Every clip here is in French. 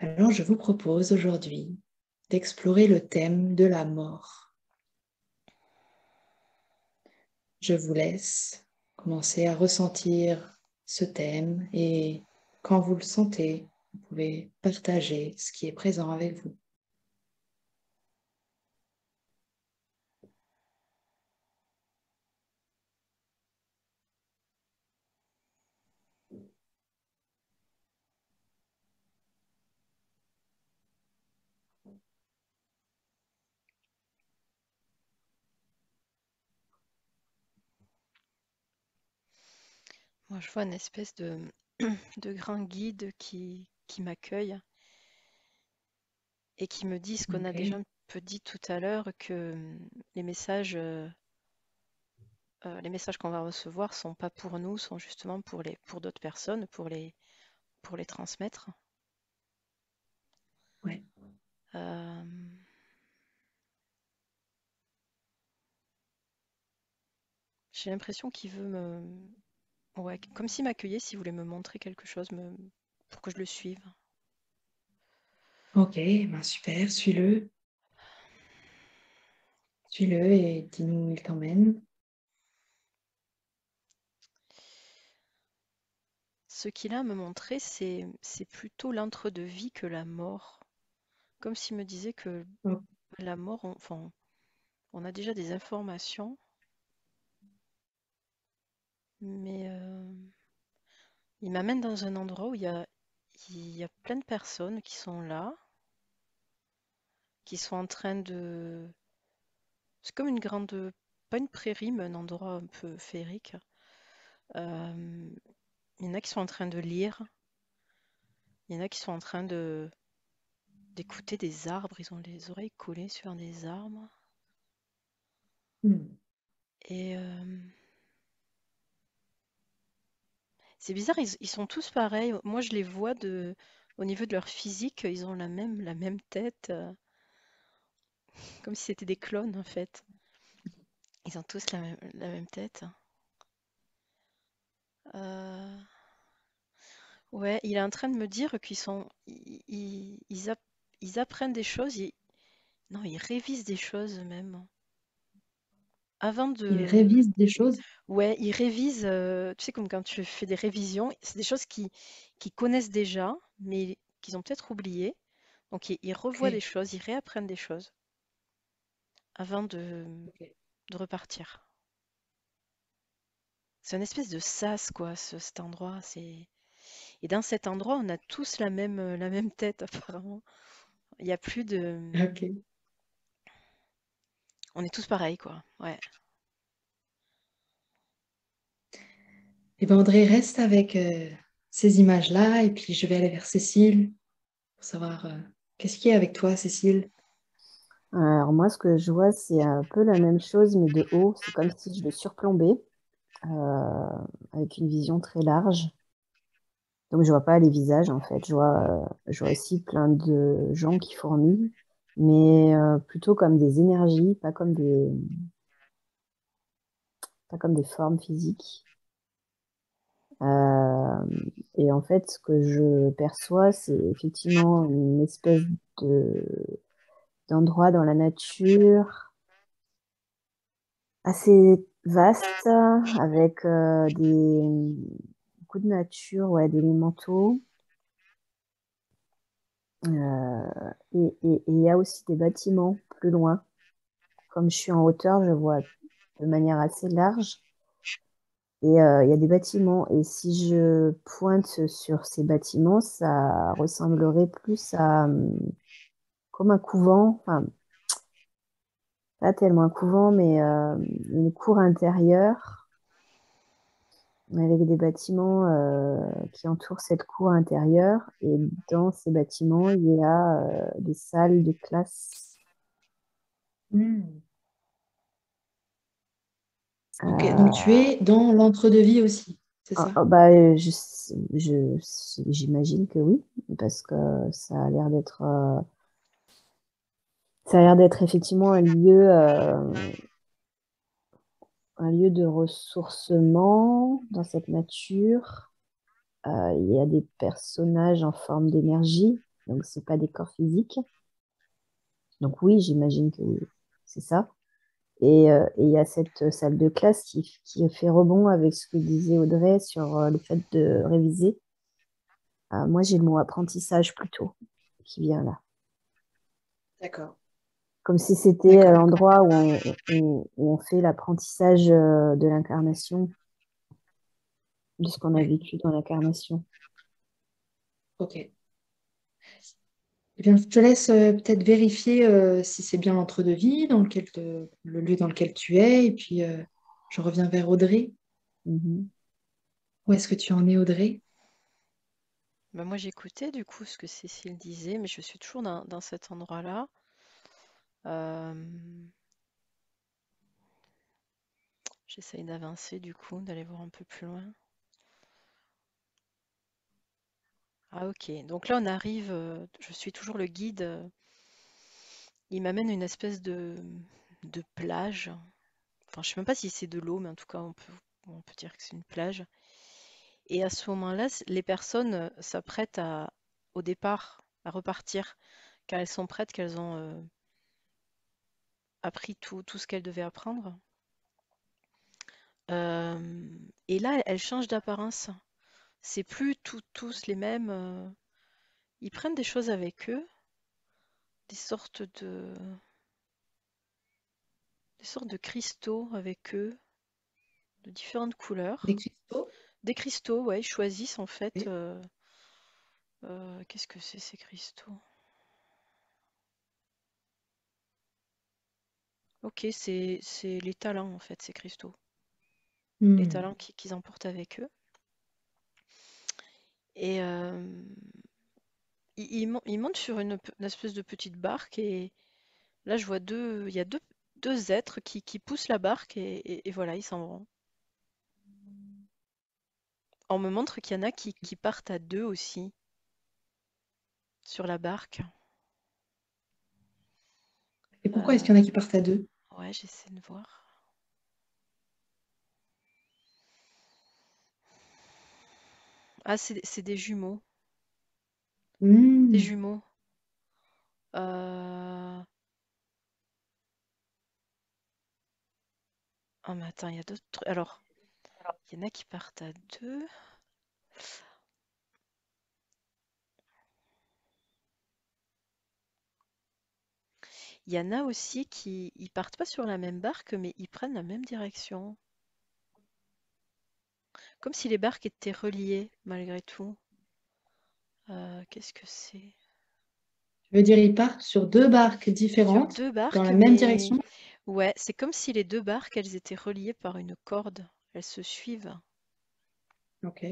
Alors, je vous propose aujourd'hui d'explorer le thème de la mort. Je vous laisse commencer à ressentir ce thème et quand vous le sentez, vous pouvez partager ce qui est présent avec vous. Moi, je vois une espèce de, de grand guide qui m'accueille et qui me dit ce qu'on a déjà Ok, un peu dit tout à l'heure, que les messages qu'on va recevoir sont pas pour nous, sont justement pour d'autres personnes, pour les transmettre. ouais. Euh, j'ai l'impression qu'il veut ouais, comme s'il m'accueillait, s'il voulait me montrer quelque chose, pour que je le suive. Ok, ben super, suis-le. Suis-le et dis-nous où il t'emmène. Ce qu'il a à me montrer, c'est plutôt l'entre-deux-vie que la mort. Comme s'il me disait que Oh, la mort, enfin, on a déjà des informations, mais il m'amène dans un endroit où il y a plein de personnes qui sont là, qui sont en train de... C'est comme une grande... Pas une prairie, mais un endroit un peu féerique. Euh, il y en a qui sont en train de lire, il y en a qui sont en train d'écouter des arbres, ils ont les oreilles collées sur des arbres. hmm. Et c'est bizarre, ils sont tous pareils. Moi, je les vois au niveau de leur physique, ils ont la même tête. Comme si c'était des clones en fait. Ils ont tous la même tête. Euh, Ouais, il est en train de me dire ils apprennent des choses. Non, ils révisent des choses même. Avant Il de, révise des choses. ouais, ils révisent. Tu sais comme quand tu fais des révisions, c'est des choses qu'ils connaissent déjà, mais qu'ils ont peut-être oubliées. Donc ils revoient des Ok, choses, ils réapprennent des choses avant ok. de repartir. C'est une espèce de sas quoi, cet endroit. Et dans cet endroit, on a tous la même tête apparemment. Il y a plus de... Ok. On est tous pareils, quoi. Ouais. Et ben André, reste avec ces images-là et puis je vais aller vers Cécile pour savoir qu'est-ce qu'il y a avec toi, Cécile. Alors moi, ce que je vois, c'est un peu la même chose, mais de haut. C'est comme si je le surplombais avec une vision très large. Donc je vois pas les visages en fait. Je vois aussi plein de gens qui fourmillent, mais plutôt comme des énergies, pas comme des formes physiques. Euh, et en fait, ce que je perçois, c'est effectivement une espèce de d'endroit dans la nature assez vaste, avec beaucoup de nature, ouais, d'élémentaux. Et il y a aussi des bâtiments plus loin. Comme je suis en hauteur, je vois de manière assez large. Et il y a des bâtiments. Et si je pointe sur ces bâtiments, ça ressemblerait plus à comme un couvent. Enfin, pas tellement un couvent, mais une cour intérieure avec des bâtiments qui entourent cette cour intérieure. Et dans ces bâtiments, il y a des salles de classe. Hmm. Ok, donc tu Euh, es dans l'entre-deux-vie aussi, c'est ah, ça? ah, bah, j'imagine que oui, parce que ça a l'air ça a l'air d'être effectivement un lieu de ressourcement dans cette nature. Il y a des personnages en forme d'énergie. Donc, c'est pas des corps physiques. Donc oui, j'imagine que oui, c'est ça. Et il y a cette salle de classe qui fait rebond avec ce que disait Audrey sur le fait de réviser. Moi, j'ai le mot apprentissage plutôt qui vient là. D'accord, Comme si c'était d'accord, d'accord. l'endroit où on fait l'apprentissage de l'incarnation, de ce qu'on a Ouais, vécu dans l'incarnation. ok. Eh bien, je te laisse peut-être vérifier si c'est bien l'entre-deux-vie, le lieu dans lequel tu es, et puis je reviens vers Audrey. Mhm. Où est-ce que tu en es, Audrey? Bah, moi, j'écoutais du coup ce que Cécile disait, mais je suis toujours dans cet endroit-là. Euh, J'essaye d'avancer du coup, d'aller voir un peu plus loin. Ah ok, donc là on arrive, je suis toujours le guide, il m'amène une espèce de plage. Enfin, je sais même pas si c'est de l'eau, mais en tout cas on peut dire que c'est une plage. Et à ce moment-là, les personnes s'apprêtent au départ à repartir, car elles sont prêtes, qu'elles ont appris tout ce qu'elles devaient apprendre. Et là, elles changent d'apparence. C'est plus tous les mêmes. Ils prennent des choses avec eux, des sortes de, des sortes de cristaux avec eux, de différentes Des couleurs. cristaux? Des cristaux, ouais, ils choisissent en fait. Ok. Qu'est-ce que c'est ces cristaux? Ok, c'est les talents en fait, ces cristaux. Les Hmm. talents qu'ils emportent avec eux. Et ils montent sur une espèce de petite barque et là je vois il y a deux êtres qui poussent la barque et voilà, ils s'en vont. On me montre qu'il y en a qui partent à deux aussi sur la barque. Et pourquoi est-ce qu'il y en a Euh, qui partent à deux? ouais, j'essaie de voir. Ah, c'est des jumeaux. Des Hmm. jumeaux. Euh, Ah, mais attends, il y a d'autres trucs. Alors, il y en a qui partent à deux. Il y en a aussi qui ils partent pas sur la même barque, mais ils prennent la même direction. Comme si les barques étaient reliées, malgré tout. Qu'est-ce que c'est? Je veux dire, ils partent sur deux barques Sur différentes deux dans barques, la même mais direction. ouais, c'est comme si les deux barques, elles étaient reliées par une corde. Elles se suivent. Ok.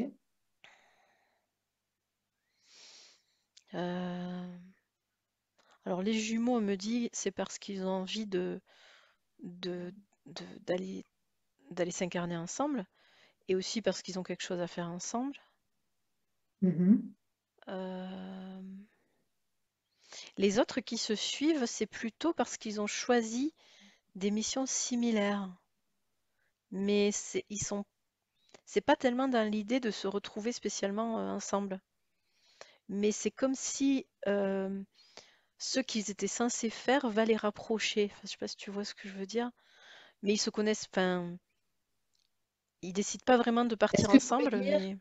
Euh, Alors les jumeaux, on me dit, c'est parce qu'ils ont envie de- d'aller s'incarner ensemble, et aussi parce qu'ils ont quelque chose à faire ensemble. Mhm. Euh, Les autres qui se suivent, c'est plutôt parce qu'ils ont choisi des missions similaires. Mais c'est pas tellement dans l'idée de se retrouver spécialement ensemble. Mais c'est comme si ce qu'ils étaient censés faire va les rapprocher. Enfin, je sais pas si tu vois ce que je veux dire. Mais ils se connaissent, enfin, ils décident pas vraiment de Est-ce partir que tu veux ensemble, dire, mais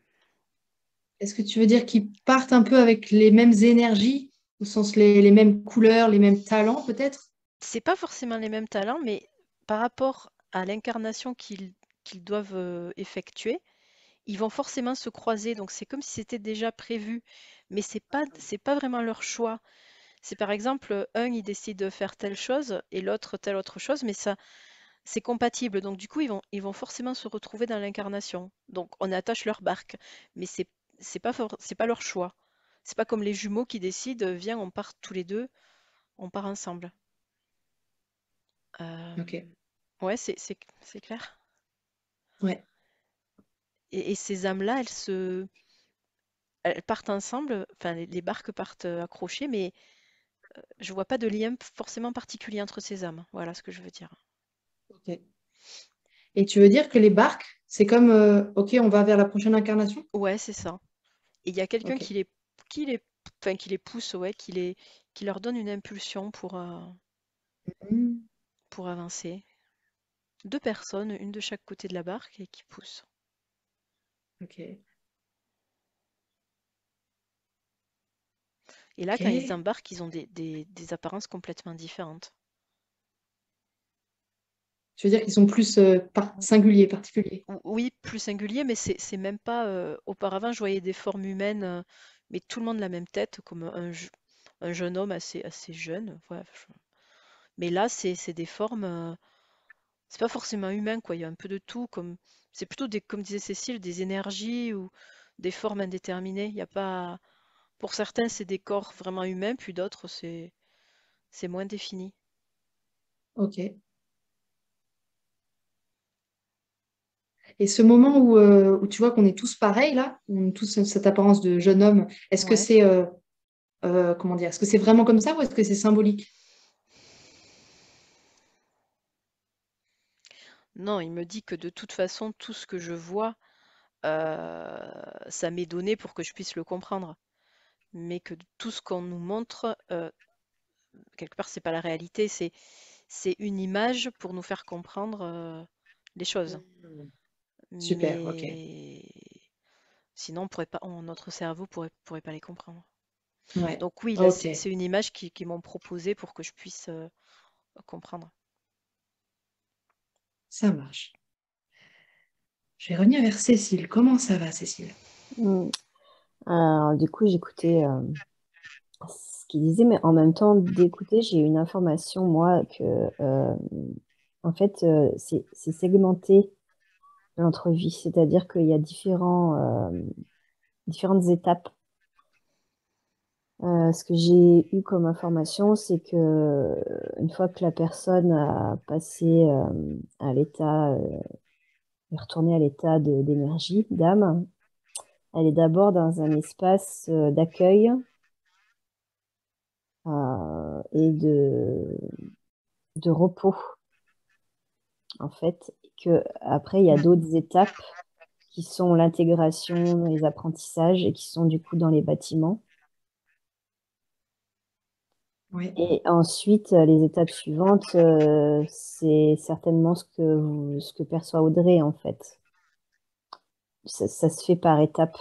est-ce que tu veux dire qu'ils partent un peu avec les mêmes énergies, au sens les mêmes couleurs, les mêmes talents peut-être? c'est pas forcément les mêmes talents, mais par rapport à l'incarnation qu'ils doivent effectuer, ils vont forcément se croiser. Donc c'est comme si c'était déjà prévu, mais c'est pas vraiment leur choix. C'est par exemple, un il décide de faire telle chose et l'autre telle autre chose, mais ça c'est compatible. Donc du coup ils vont forcément se retrouver dans l'incarnation. Donc on attache leur barque, mais c'est pas leur choix. C'est pas comme les jumeaux qui décident, viens on part tous les deux, on part ensemble. Ok. Euh, Ouais, c'est clair. Ouais. Et ces âmes-là, elles partent ensemble, enfin les barques partent accrochées, mais je vois pas de lien forcément particulier entre ces âmes. Voilà ce que je veux dire. Ok. Et tu veux dire que les barques, c'est comme, ok, on va vers la prochaine incarnation? Ouais, c'est ça. Et il y a quelqu'un Ok. qui les, enfin qui les pousse, ouais, qui leur donne une impulsion Mhm. pour avancer. Deux personnes, une de chaque côté de la barque et qui poussent. Ok. Et là, quand ils Ok. embarquent, ils ont des apparences complètement différentes. Je veux dire qu'ils sont plus singuliers, particuliers. Oui, plus singulier, mais c'est même pas. Auparavant, je voyais des formes humaines, mais tout le monde la même tête, comme un jeune homme assez jeune. Ouais, mais là, c'est des formes. C'est pas forcément humain, quoi. Il y a un peu de tout, c'est plutôt comme disait Cécile, des énergies ou des formes indéterminées. Il y a pas. Pour certains, c'est des corps vraiment humains, puis d'autres, c'est moins défini. Ok. Et ce moment où tu vois qu'on est tous pareils, là, on a tous cette apparence de jeune homme, est-ce que Ouais. c'est comment dire, est-ce que c'est vraiment comme ça ou est-ce que c'est symbolique? Non, il me dit que de toute façon, tout ce que je vois, ça m'est donné pour que je puisse le comprendre. Mais que tout ce qu'on nous montre, quelque part, c'est pas la réalité, c'est une image pour nous faire comprendre les choses. Mhm. Super, ok. Mais sinon, notre cerveau pourrait pas les comprendre. Ouais, Donc oui, là, ok, c'est une image qu'ils m'ont proposée pour que je puisse comprendre. ça marche. Je vais revenir vers Cécile. Comment ça va, Cécile? Mm. Alors, du coup, j'écoutais ce qu'il disait, mais en même temps d'écouter, j'ai eu une information, moi, que en fait, c'est segmenté l'entrevue, c'est-à-dire qu'il y a différentes étapes. Ce que j'ai eu comme information, c'est que une fois que la personne a passé à l'état, est retournée à l'état d'énergie, d'âme, elle est d'abord dans un espace d'accueil et de repos, en fait. Et que après, il y a d'autres étapes qui sont l'intégration, les apprentissages et qui sont du coup dans les bâtiments. Oui, Et ensuite, les étapes suivantes, c'est certainement ce que perçoit Audrey, en fait. Ça se fait par étapes.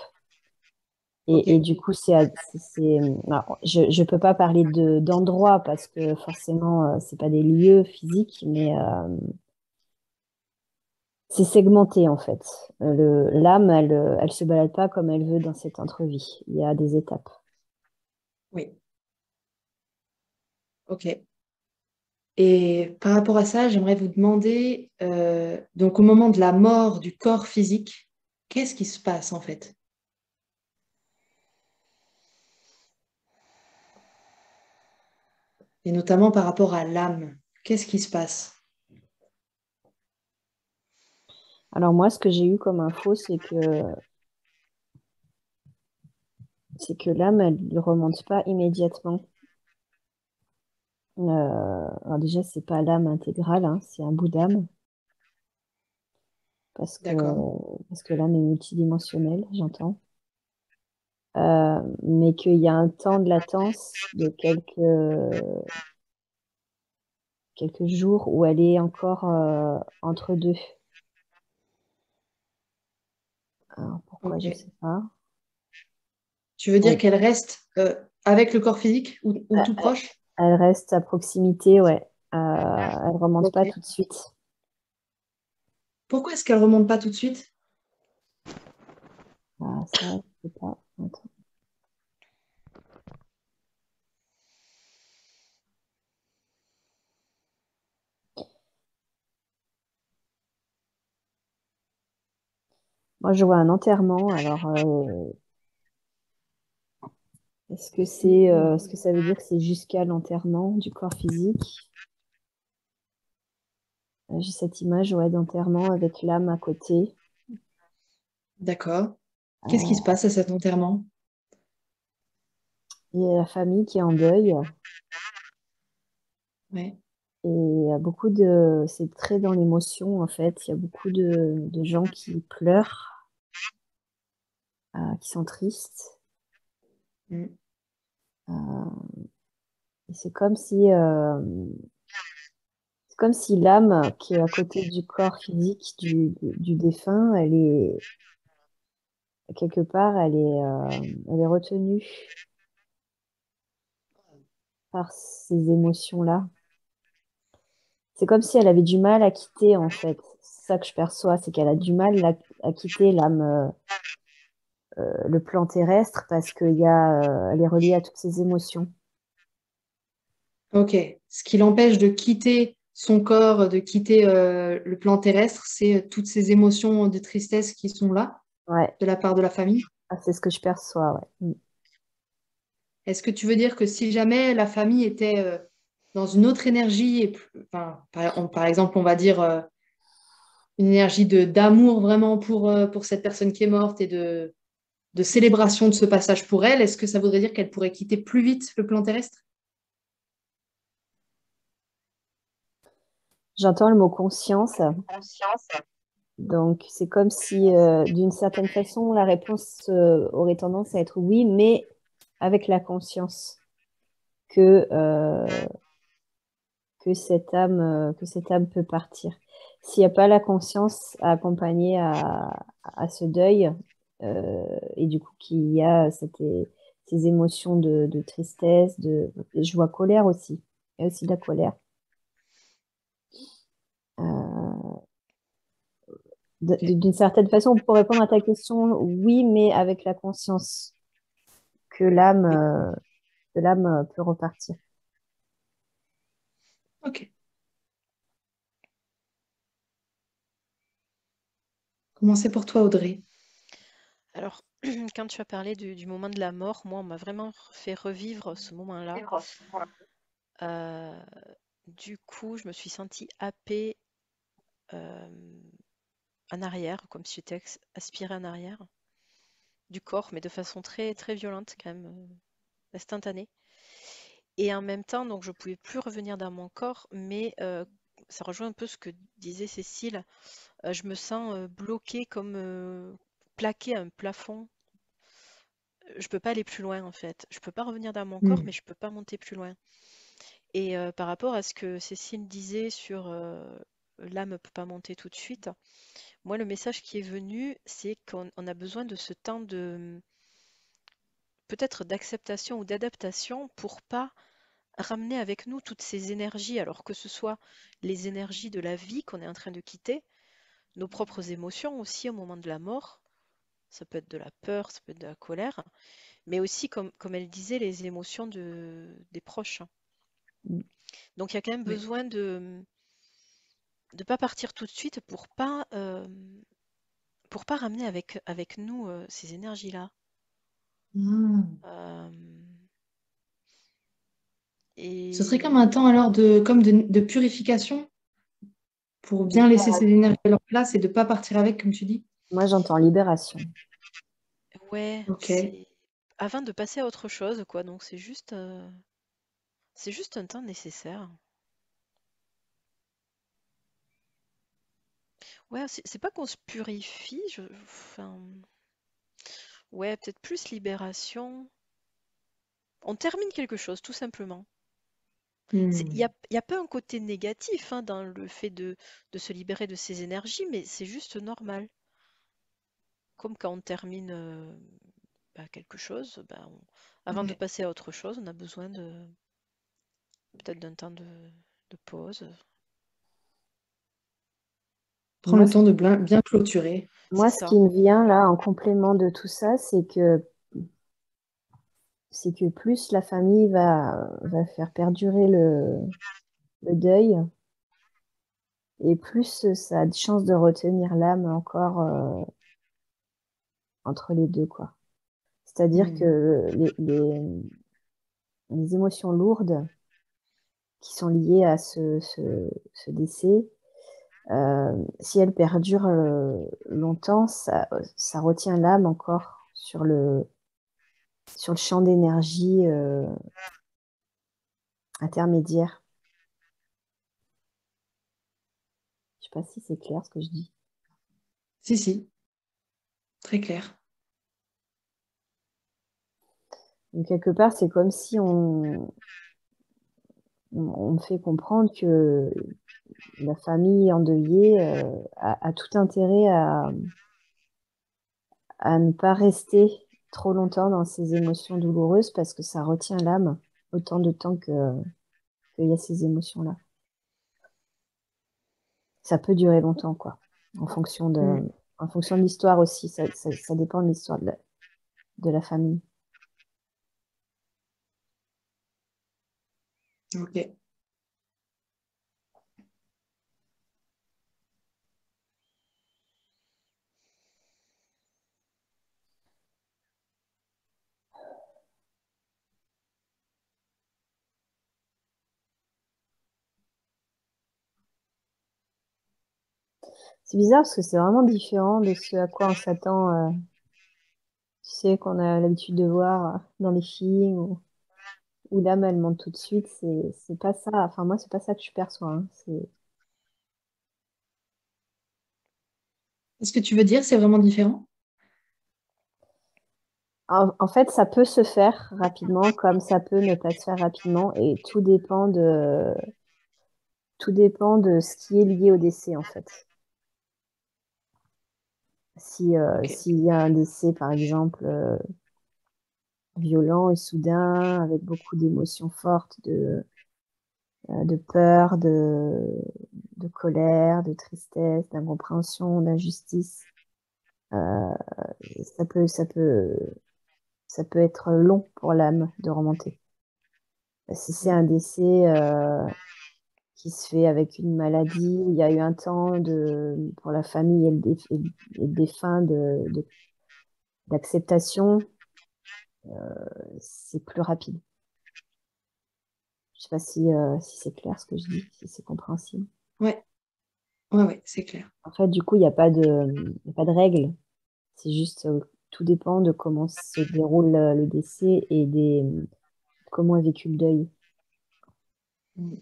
ok, Et du coup, alors, je ne peux pas parler d'endroits parce que forcément, c'est pas des lieux physiques, mais c'est segmenté, en fait. L'âme, elle se balade pas comme elle veut dans cette entrevie. Il y a des étapes. oui, ok. Et par rapport à ça, j'aimerais vous demander, donc au moment de la mort du corps physique, qu'est-ce qui se passe en fait? Et notamment par rapport à l'âme, qu'est-ce qui se passe? Alors moi, ce que j'ai eu comme info, c'est que l'âme, elle ne remonte pas immédiatement. Alors déjà, c'est pas l'âme intégrale, hein, c'est un bout d'âme, parce que, D'accord, parce que l'âme est multidimensionnelle, j'entends. Mais qu'il y a un temps de latence de quelques jours où elle est encore entre deux. Alors, pourquoi, je ok. sais pas. Tu veux dire Oui, qu'elle reste avec le corps physique ou elle tout proche? elle reste à proximité, ouais. Elle remonte Ok. pas tout de suite. Pourquoi est-ce qu'elle remonte pas tout de suite? Ah, ça, je sais pas. Attends. Moi, je vois un enterrement. Alors, est-ce que ça veut dire que c'est jusqu'à l'enterrement du corps physique? J'ai cette image, ouais, d'enterrement avec l'âme à côté. D'accord. Qu'est-ce qui se Euh, passe à cet enterrement? et la famille qui est en deuil. Ouais. Et il y a c'est très dans l'émotion, en fait. Il y a beaucoup de gens qui pleurent, qui sont tristes. Mm. c'est comme si l'âme qui est à côté du corps physique du défunt, elle est quelque part, elle est retenue par ces émotions-là. C'est comme si elle avait du mal à quitter, en fait. C'est ça que je perçois, c'est qu'elle a du mal à quitter l'âme, le plan terrestre, parce elle est reliée à toutes ses émotions. Ok. Ce qui l'empêche de quitter son corps, de quitter le plan terrestre, c'est toutes ces émotions de tristesse qui sont là, Ouais, de la part de la famille. ah, c'est ce que je perçois, ouais. Est-ce que tu veux dire que si jamais la famille était dans une autre énergie, enfin, par exemple, on va dire une énergie d'amour vraiment pour cette personne qui est morte et de célébration de ce passage pour elle, est-ce que ça voudrait dire qu'elle pourrait quitter plus vite le plan terrestre? J'entends le mot conscience, donc c'est comme si, d'une certaine façon, la réponse aurait tendance à être oui, mais avec la conscience que, que cette âme peut partir. S'il n'y a pas la conscience à accompagner à ce deuil, et du coup qu'il y a ces émotions de tristesse, de joie, colère aussi. Il y a aussi de la colère. Euh, Ok. D'une certaine façon, pour répondre à ta question, oui, mais avec la conscience que Oui. l'âme peut repartir. Ok. Comment c'est pour toi, Audrey? Alors, quand tu as parlé du moment de la mort, moi, on m'a vraiment fait revivre ce moment-là. Euh, du coup, je me suis sentie happée euh, en arrière, comme si j'étais aspirée en arrière du corps, mais de façon très, très violente, quand même, instantanée. Et en même temps, donc, je pouvais plus revenir dans mon corps, mais ça rejoint un peu ce que disait Cécile. Je me sens bloquée comme plaquée à un plafond. Je peux pas aller plus loin en fait. Je peux pas revenir dans mon corps, Hmm. mais je peux pas monter plus loin. Et par rapport à ce que Cécile disait sur l'âme ne peut pas monter tout de suite, moi le message qui est venu, c'est qu'on a besoin de ce temps de peut-être d'acceptation ou d'adaptation pour pas ramener avec nous toutes ces énergies, alors que ce soit les énergies de la vie qu'on est en train de quitter, nos propres émotions aussi au moment de la mort. Ça peut être de la peur, ça peut être de la colère, mais aussi, comme elle disait, les émotions des proches. Donc il y a quand même Oui. besoin de ne pas partir tout de suite pour pas ramener avec nous ces énergies-là. Hmm. Euh, Ce serait comme et un temps alors de purification pour bien laisser ces énergies à leur place et de ne pas partir avec, comme tu dis. Moi, j'entends libération. ouais, Ok. c'est avant de passer à autre chose, quoi. Donc c'est juste un temps nécessaire. Ouais, c'est pas qu'on se purifie, enfin, ouais, peut-être plus libération. On termine quelque chose, tout simplement. Hmm. Il y a pas un côté négatif hein, dans le fait de se libérer de ses énergies, mais c'est juste normal. Comme quand on termine bah, quelque chose, bah, avant de Ouais. passer à autre chose, on a besoin de peut-être d'un temps de pause. Prends le temps de bien clôturer. C'est Moi, ce ça. qui me vient là en complément de tout ça, c'est que plus la famille va faire perdurer le deuil, et plus ça a de chances de retenir l'âme encore entre les deux, quoi. C'est-à-dire Hmm. que les émotions lourdes qui sont liées à ce décès, si elles perdurent longtemps, ça retient l'âme encore sur le champ d'énergie intermédiaire. Je sais pas si c'est clair ce que je dis. Si, si, très clair. Donc, quelque part, c'est comme si on me fait comprendre que la famille endeuillée a tout intérêt à ne pas rester trop longtemps dans ces émotions douloureuses parce que ça retient l'âme autant de temps qu'il y a ces émotions-là. Ça peut durer longtemps, quoi, en fonction Mm. en fonction de l'histoire aussi. Ça dépend de l'histoire de la famille. Ok. C'est bizarre parce que c'est vraiment différent de ce à quoi on s'attend, tu sais, qu'on a l'habitude de voir dans les films où l'âme, elle monte tout de suite. C'est pas ça. Enfin, moi, c'est pas ça que je perçois, hein. Est-ce que tu veux dire c'est vraiment différent? En fait, ça peut se faire rapidement comme ça peut ne pas se faire rapidement et tout dépend de ce qui est lié au décès, en fait. Ok. S'il y a un décès, par exemple, violent et soudain, avec beaucoup d'émotions fortes, de peur, de colère, de tristesse, d'incompréhension, d'injustice, euh, ça peut, ça peut, ça peut être long pour l'âme de remonter. Si c'est un décès qui se fait avec une maladie, où il y a eu un temps pour la famille et le défunt d'acceptation, c'est plus rapide. Je sais pas si c'est clair ce que je dis, si c'est compréhensible. Ouais, ouais, ouais, c'est clair. En fait, du coup, il y a pas de règle. C'est juste, tout dépend de comment se déroule le décès et comment est vécu le deuil. Mm.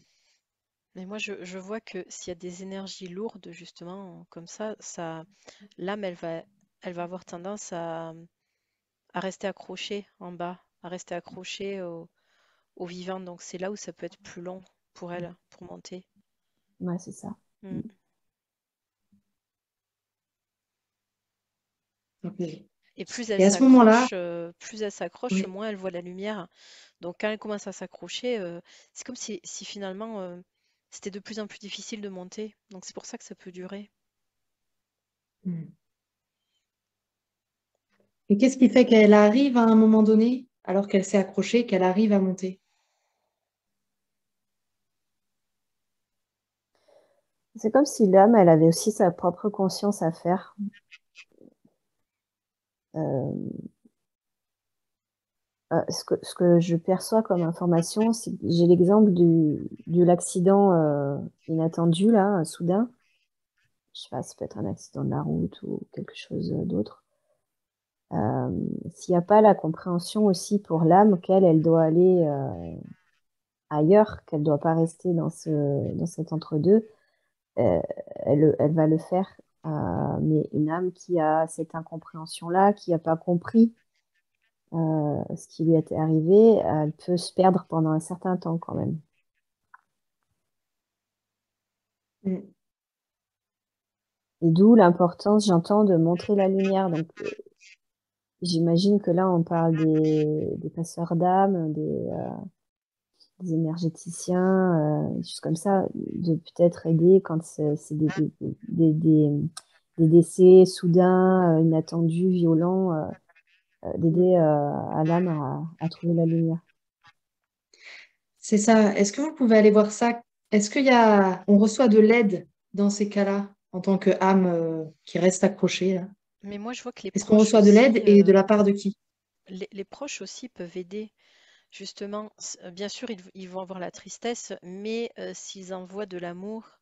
Mais moi, je vois que s'il y a des énergies lourdes, justement, comme ça, l'âme, elle va avoir tendance à rester accrochée en bas, à rester accrochée au vivant. Donc c'est là où ça peut être plus long pour elle, pour monter. Ouais, c'est ça. Mm. Ok. Et Et à ce moment-là, plus elle s'accroche, oui. moins elle voit la lumière. Donc quand elle commence à s'accrocher, c'est comme si finalement c'était de plus en plus difficile de monter. Donc c'est pour ça que ça peut durer. Mm. Et qu'est-ce qui fait qu'elle arrive à un moment donné, alors qu'elle s'est accrochée, qu'elle arrive à monter? C'est comme si l'âme, elle avait aussi sa propre conscience à faire. Euh, ce que je perçois comme information, c'est que j'ai l'exemple de l'accident inattendu, là, soudain. Je sais pas, ça peut être un accident de la route ou quelque chose d'autre. Euh, S'il n'y a pas la compréhension aussi pour l'âme elle doit aller ailleurs, qu'elle ne doit pas rester dans cet entre-deux, euh, elle va le faire. Mais une âme qui a cette incompréhension-là, qui n'a pas compris ce qui lui était arrivé, elle peut se perdre pendant un certain temps quand même. Mm. Et d'où l'importance, j'entends, de montrer la lumière. Donc, j'imagine que là, on parle des passeurs d'âme, des énergéticiens, des choses comme ça, de peut-être aider quand c'est des décès soudains, inattendus, violents, d'aider à l'âme à trouver la lumière. C'est ça. Est-ce que vous pouvez aller voir ça? Est-ce on reçoit de l'aide dans ces cas-là, en tant qu'âme qui reste accrochée là? Mais moi, je vois que les Est-ce qu'on proches reçoit de aussi, l'aide et de la part de qui? les proches aussi peuvent aider. Justement, bien sûr, ils vont avoir la tristesse, mais s'ils envoient de l'amour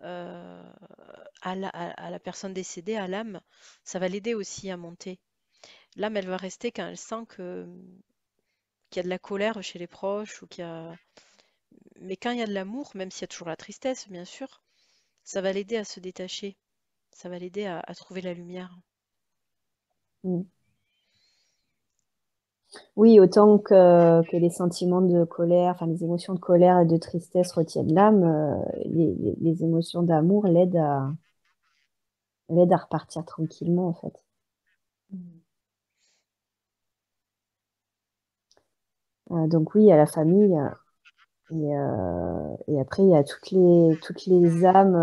euh, à la personne décédée, à l'âme, ça va l'aider aussi à monter. L'âme, elle va rester quand elle sent qu'il y a de la colère chez les proches Mais quand il y a de l'amour, même s'il y a toujours la tristesse, bien sûr, ça va l'aider à se détacher. Ça va l'aider à trouver la lumière. Mm. Oui, autant que les sentiments de colère, enfin les émotions de colère et de tristesse retiennent l'âme, les émotions d'amour l'aident à repartir tranquillement, en fait. Donc oui, il y a la famille, et après, il y a toutes les âmes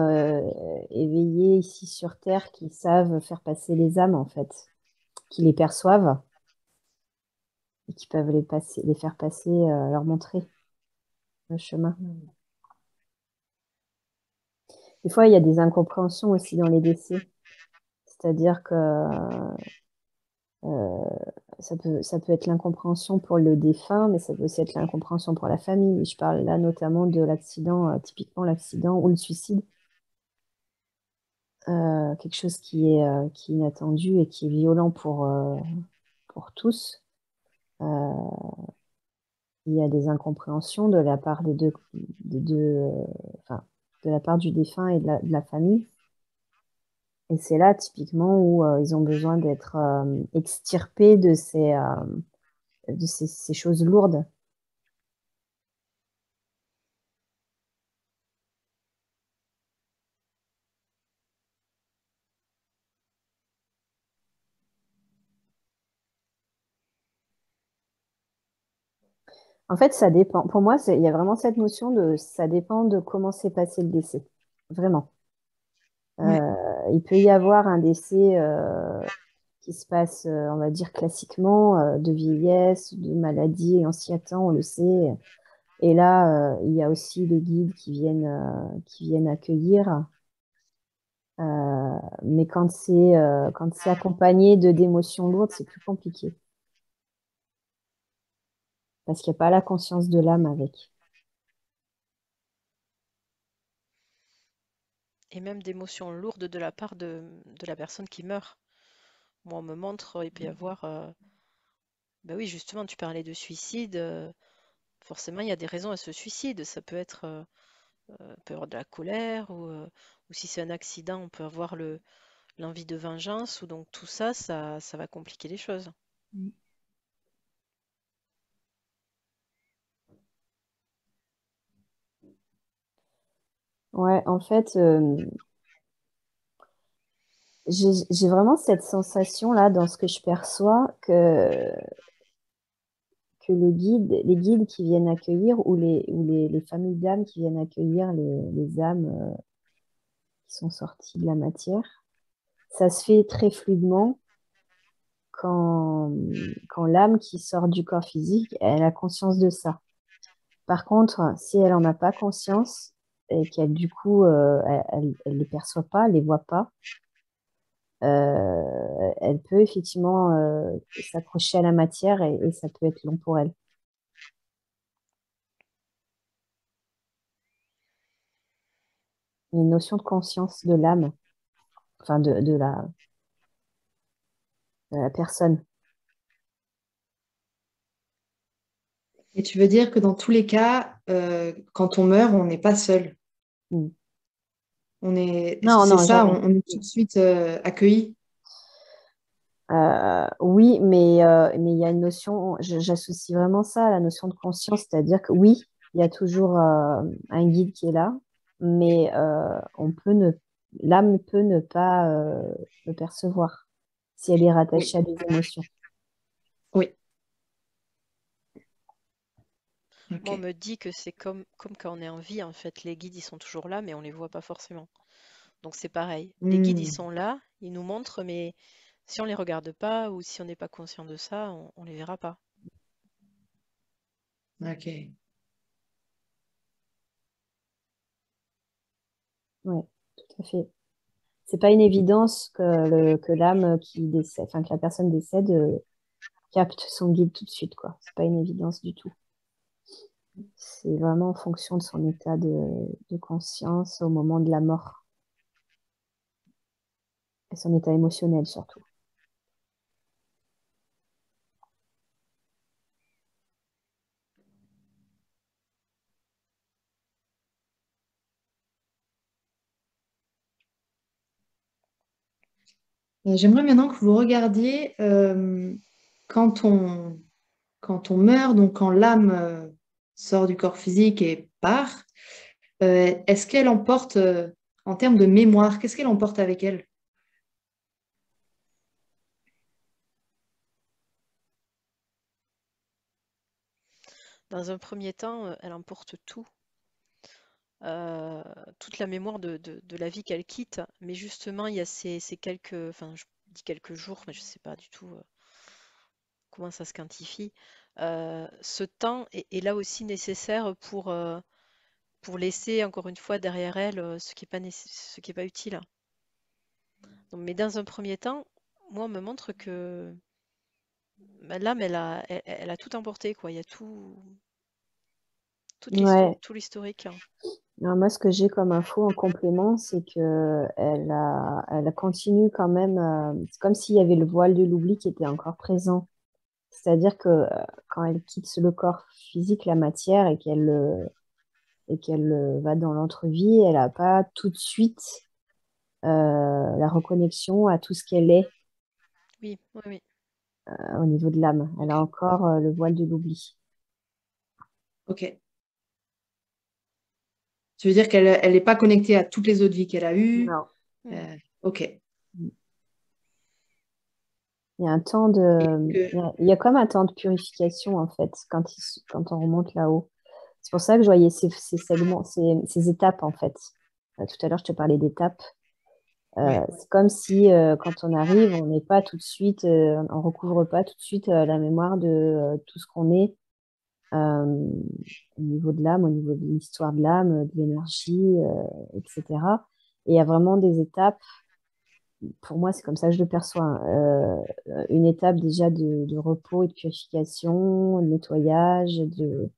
éveillées ici sur Terre qui savent faire passer les âmes, en fait, qui les perçoivent et qui peuvent les faire passer, leur montrer le chemin. Des fois, il y a des incompréhensions aussi dans les décès. C'est-à-dire que euh, ça peut être l'incompréhension pour le défunt, mais ça peut aussi être l'incompréhension pour la famille. Je parle là notamment de l'accident, typiquement l'accident ou le suicide. Quelque chose qui est inattendu et qui est violent pour tous. Euh, il y a des incompréhensions de la part enfin, de la part du défunt et de la famille. Et c'est là, typiquement, où ils ont besoin d'être extirpés de ces choses lourdes. En fait, ça dépend. Pour moi, il y a vraiment cette notion de ça dépend de comment s'est passé le décès. Vraiment. Ouais. Il peut y avoir un décès qui se passe, on va dire, classiquement, de vieillesse, de maladie, et on s'y attend, on le sait. Et là, il y a aussi les guides qui viennent accueillir. Mais quand c'est accompagné d'émotions lourdes, c'est plus compliqué. Parce qu'il n'y a pas la conscience de l'âme avec. Et même d'émotions lourdes de la part de la personne qui meurt. Moi, on me montre, il peut y avoir... bah oui, justement, tu parlais de suicide. Forcément, il y a des raisons à ce suicide. Ça peut être peut y avoir de la colère ou si c'est un accident, on peut avoir l'envie de vengeance ou donc tout ça, ça va compliquer les choses. Ouais, en fait, j'ai vraiment cette sensation-là dans ce que je perçois que les guides qui viennent accueillir ou les familles d'âmes qui viennent accueillir les âmes qui sont sorties de la matière, ça se fait très fluidement quand, quand l'âme qui sort du corps physique, elle a conscience de ça. Par contre, si elle n'en a pas conscience et qu'elle, du coup, elle les perçoit pas, elle les voit pas, elle peut effectivement s'accrocher à la matière et ça peut être long pour elle. Une notion de conscience de l'âme, enfin de la personne. Et tu veux dire que dans tous les cas, quand on meurt, on n'est pas seul. Mm. Est-ce que Non, c'est non, ça? jamais. On est tout de suite accueilli? Oui, mais il y a une notion, j'associe vraiment ça à la notion de conscience, c'est-à-dire que oui, il y a toujours un guide qui est là, mais l'âme peut ne pas le percevoir si elle est Oui, rattachée à des émotions. oui. Moi, on Ok. me dit que c'est comme quand on est en vie, en fait, les guides, ils sont toujours là, mais on les voit pas forcément. Donc c'est pareil. Les guides, ils Hmm, sont là, ils nous montrent, mais si on les regarde pas ou si on n'est pas conscient de ça, on les verra pas. ok. Ouais, tout à fait. C'est pas une évidence que l'âme qui décède, enfin que la personne décède capte son guide tout de suite, quoi. C'est pas une évidence du tout. C'est vraiment en fonction de son état de conscience au moment de la mort et son état émotionnel surtout. J'aimerais maintenant que vous regardiez quand on quand on meurt, donc quand l'âme sort du corps physique et part, est-ce qu'elle emporte, en termes de mémoire, qu'est-ce qu'elle emporte avec elle? Dans un premier temps, elle emporte tout, euh, toute la mémoire de la vie qu'elle quitte. Mais justement, il y a ces quelques, enfin, je dis quelques jours, mais je ne sais pas du tout comment ça se quantifie. Ce temps est là aussi nécessaire pour laisser encore une fois derrière elle ce qui n'est pas, ce qui est pas utile. Donc, mais dans un premier temps, moi, on me montre que bah, l'âme, elle a tout emporté, quoi. Il y a Ouais. tout l'historique, hein. Alors, moi, ce que j'ai comme info en complément, c'est que elle continue quand même. C'est comme s'il y avait le voile de l'oubli qui était encore présent. C'est-à-dire que quand elle quitte le corps physique, la matière, et qu'elle va dans l'entre-vie, elle n'a pas tout de suite la reconnexion à tout ce qu'elle est Oui, oui, oui. au niveau de l'âme. Elle a Ok. encore le voile de l'oubli. Ok. Tu veux dire qu'elle n'est pas connectée à toutes les autres vies qu'elle a eues? Non. Hmm. Ok. Il y a un temps Et de, que, il y a comme un temps de purification en fait quand on remonte là-haut. C'est pour ça que je voyais ces segments, ces étapes en fait. Tout à l'heure, je te parlais d'étapes. ouais. C'est comme si quand on arrive, on n'est pas tout de suite, on recouvre pas tout de suite la mémoire de tout ce qu'on est au niveau de l'âme, au niveau de l'histoire de l'âme, de l'énergie, etc. Et il y a vraiment des étapes. Pour moi, c'est comme ça que je le perçois, hein. Une étape déjà de repos et de purification, de nettoyage, de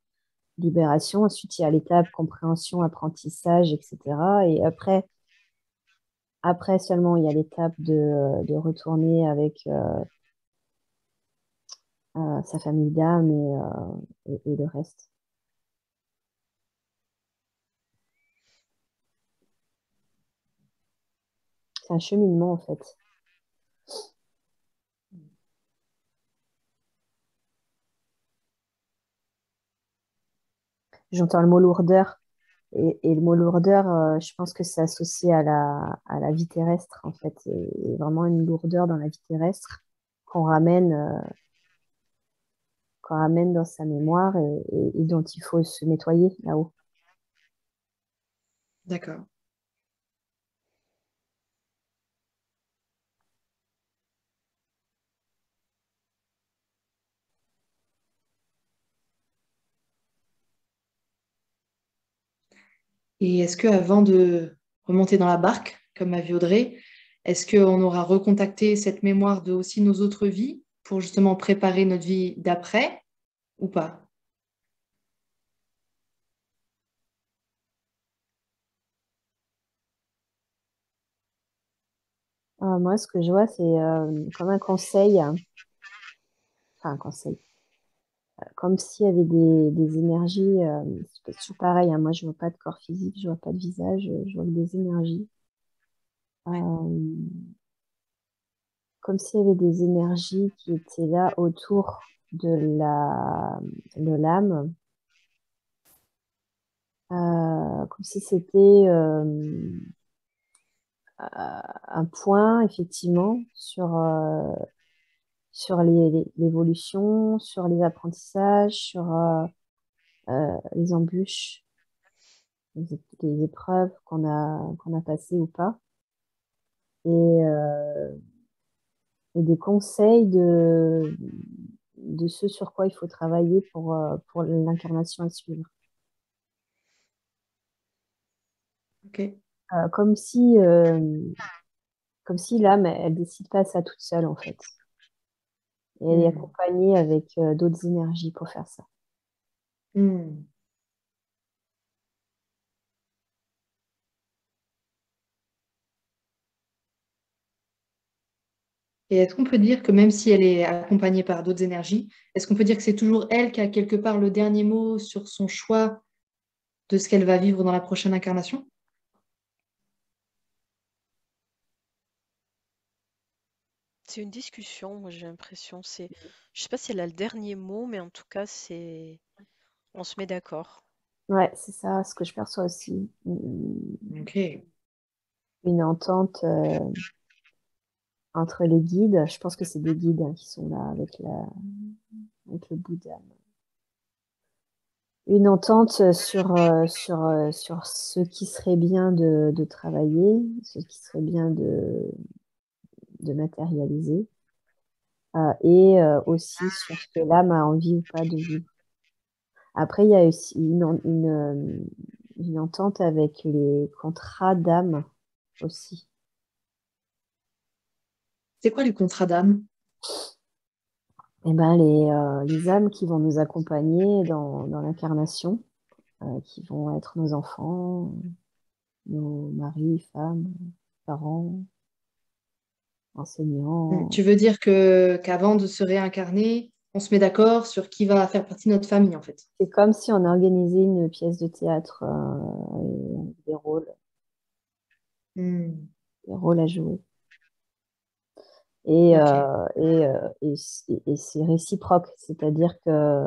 libération. Ensuite, il y a l'étape compréhension, apprentissage, etc. Et après seulement, il y a l'étape de retourner avec sa famille d'âme et le reste. C'est un cheminement, en fait. J'entends le mot lourdeur. Et le mot lourdeur, je pense que c'est associé à la vie terrestre, en fait. Et vraiment une lourdeur dans la vie terrestre qu'on ramène, euh, qu'on ramène dans sa mémoire et dont il faut se nettoyer là-haut. D'accord. Et est-ce qu'avant de remonter dans la barque, comme a vu Audrey, est-ce qu'on aura recontacté cette mémoire de aussi nos autres vies pour justement préparer notre vie d'après ou pas? Moi, ce que je vois, c'est comme un conseil, hein. Enfin un conseil, comme s'il y avait des énergies, c'est toujours pareil, hein. Moi, je vois pas de corps physique, je vois pas de visage, je vois que des énergies. Ouais. Euh, Comme s'il y avait des énergies qui étaient là autour de l'âme, comme si c'était un point, effectivement, sur l'évolution, sur les apprentissages, sur les embûches, les épreuves qu'on a passées ou pas, et des conseils de ce sur quoi il faut travailler pour l'incarnation à suivre. Ok. Euh, comme si, euh, comme si l'âme, elle décide pas ça toute seule, en fait. Et elle est Hmm. accompagnée avec d'autres énergies pour faire ça. Hmm. Et est-ce qu'on peut dire que même si elle est accompagnée par d'autres énergies, est-ce qu'on peut dire que c'est toujours elle qui a quelque part le dernier mot sur son choix de ce qu'elle va vivre dans la prochaine incarnation? C'est une discussion, moi j'ai l'impression. Je sais pas si elle a le dernier mot, mais en tout cas, on se met d'accord. Ouais, c'est ça, ce que je perçois aussi. Ok. Une entente entre les guides. Je pense que c'est des guides qui sont là avec le Bouddha. Une entente sur ce qui serait bien de travailler, ce qui serait bien de matérialiser, et aussi sur ce que l'âme a envie ou pas de vivre. Après, il y a aussi une entente avec les contrats d'âme aussi. C'est quoi les contrats d'âme? Eh ben, les âmes qui vont nous accompagner dans l'incarnation, qui vont être nos enfants, nos maris, femmes, parents, enseignants. Tu veux dire que qu'avant de se réincarner, on se met d'accord sur qui va faire partie de notre famille, en fait. C'est comme si on organisait une pièce de théâtre, et Hmm. des rôles à jouer. Et, Ok. et c'est réciproque, c'est-à-dire que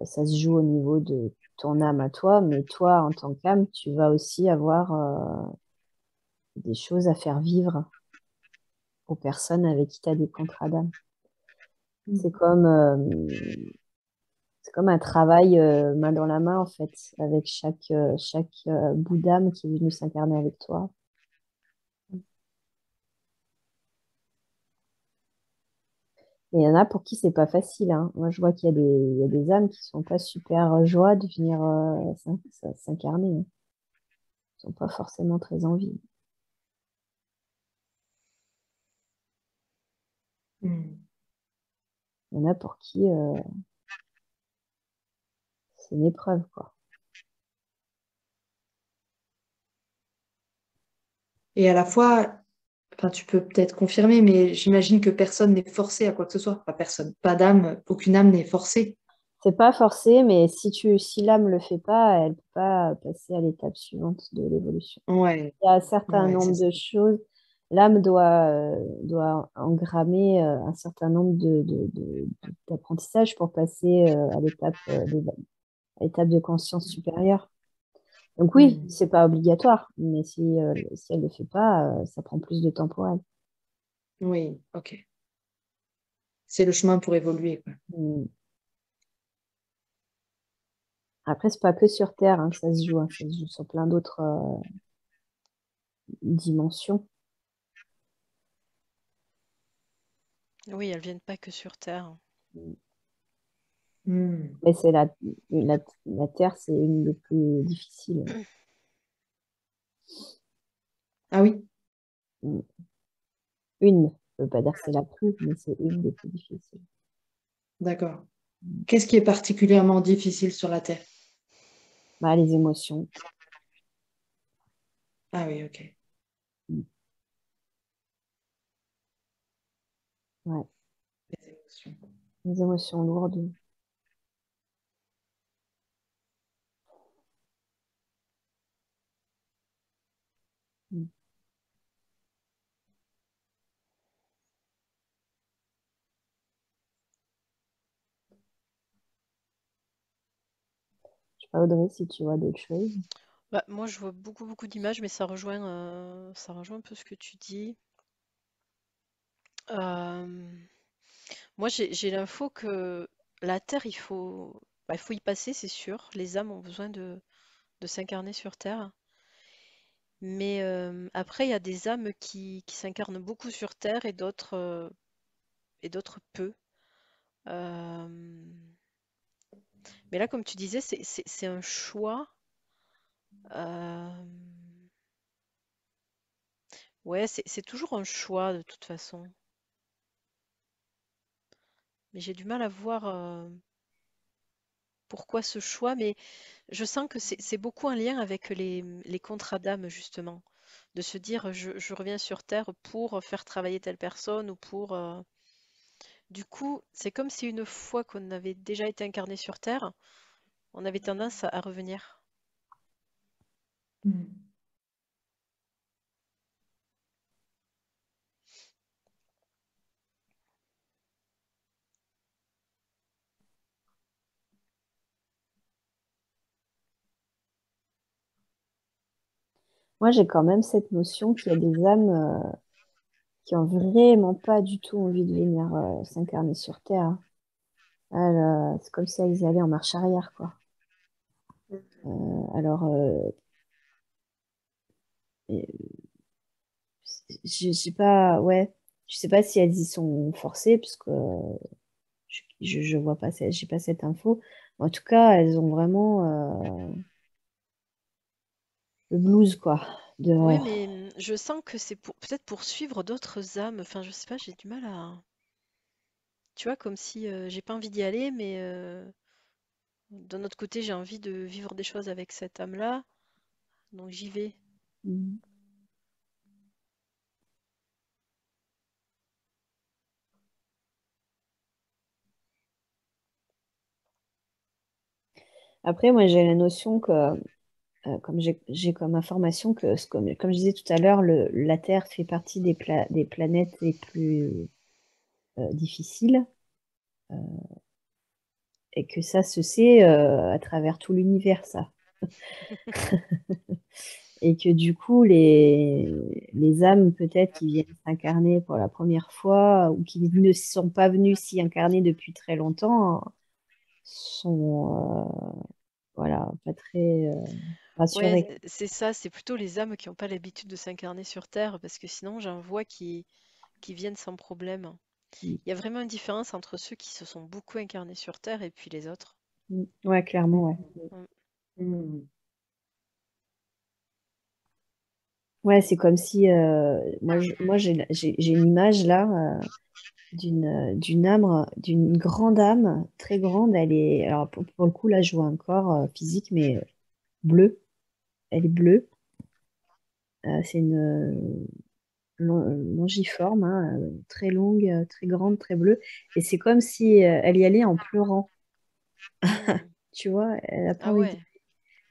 ça se joue au niveau de ton âme à toi, mais toi, en tant qu'âme, tu vas aussi avoir des choses à faire vivre aux personnes avec qui tu as des contrats d'âme. C'est Hmm. comme, euh, c'est comme un travail main dans la main, en fait, avec chaque bout d'âme qui est venu s'incarner avec toi. Et il y en a pour qui c'est pas facile, hein. Moi, je vois il y a des âmes qui sont pas super joie de venir s'incarner, hein. Ils sont pas forcément très envie. Hmm. Il y en a pour qui c'est une épreuve, quoi. Et à la fois, enfin, tu peux peut-être confirmer, mais j'imagine que personne n'est forcé à quoi que ce soit. Pas personne, pas d'âme, aucune âme n'est forcée. C'est pas forcé, mais si l'âme le fait pas, elle peut pas passer à l'étape suivante de l'évolution. Ouais, Il y a un certain ouais, c'est nombre ça. de choses. L'âme doit engrammer un certain nombre d'apprentissages pour passer à l'étape de conscience supérieure. Donc oui, Hmm. c'est pas obligatoire, mais si elle le fait pas, ça prend plus de temps pour elle. Oui, ok. C'est le chemin pour évoluer, quoi. Mm. Après, c'est pas que sur Terre, hein, que ça se joue, hein, ça se joue sur plein d'autres dimensions. Oui, elles viennent pas que sur Terre. Mm. Hmm. Mais la Terre, c'est une des plus difficiles. Ah oui, Mm. Une, je veux pas dire que c'est la plus, mais c'est une des plus difficiles. d'accord. Qu'est-ce qui est particulièrement difficile sur la Terre? Bah, les émotions. Ah oui, ok. Mm. Ouais, Les émotions. les émotions lourdes. Mm. Je sais pas, Audrey, si tu vois d'autres choses. Bah, moi, je vois beaucoup, beaucoup d'images, mais ça rejoint un peu ce que tu dis. Euh, Moi, j'ai l'info que la Terre, il faut y passer, c'est sûr. Les âmes ont besoin de s'incarner sur Terre. Mais après, il y a des âmes qui s'incarnent beaucoup sur Terre et d'autres peu. Euh, mais là, comme tu disais, c'est un choix. euh, ouais, c'est toujours un choix de toute façon. Mais j'ai du mal à voir pourquoi ce choix. Mais je sens que c'est beaucoup un lien avec les contrats d'âme, justement. De se dire, je reviens sur Terre pour faire travailler telle personne ou pour... Du coup, c'est comme si une fois qu'on avait déjà été incarné sur Terre, on avait tendance à revenir. Hmm. Moi, j'ai quand même cette notion qu'il y a des âmes qui ont vraiment pas du tout envie de venir s'incarner sur Terre. Elles, c'est comme si elles allaient en marche arrière, quoi. Alors, et je sais pas, ouais, je sais pas si elles y sont forcées, parce que je vois pas, j'ai pas cette info. En tout cas, elles ont vraiment le blues, quoi. Oui, mais je sens que c'est peut-être pour suivre d'autres âmes. Enfin, je sais pas, j'ai du mal à. Tu vois, comme si j'ai pas envie d'y aller, mais d'un autre côté, j'ai envie de vivre des choses avec cette âme-là, donc j'y vais. Mm. Après, moi, j'ai la notion que, comme j'ai comme information que, comme je disais tout à l'heure, la Terre fait partie des planètes les plus difficiles, euh, et que ça se sait à travers tout l'univers, ça. Et que du coup, les âmes, peut-être, qui viennent s'incarner pour la première fois ou qui ne sont pas venues s'y incarner depuis très longtemps, sont voilà, pas très rassurées. Ouais, c'est ça, c'est plutôt les âmes qui n'ont pas l'habitude de s'incarner sur Terre, parce que sinon j'en vois qui viennent sans problème. Mm. Il y a vraiment une différence entre ceux qui se sont beaucoup incarnés sur Terre et puis les autres. Mm. Ouais, clairement, ouais. Mm. Mm. Ouais, c'est comme si moi j'ai une image là d'une âme, d'une grande âme, très grande. Elle est, alors pour le coup, là, je vois un corps physique, mais bleu. Elle est bleue. C'est une longiforme, hein, très longue, très grande, très bleue. Et c'est comme si elle y allait en pleurant. Mm. Tu vois, elle n'a pas Ah envie d'y. ouais,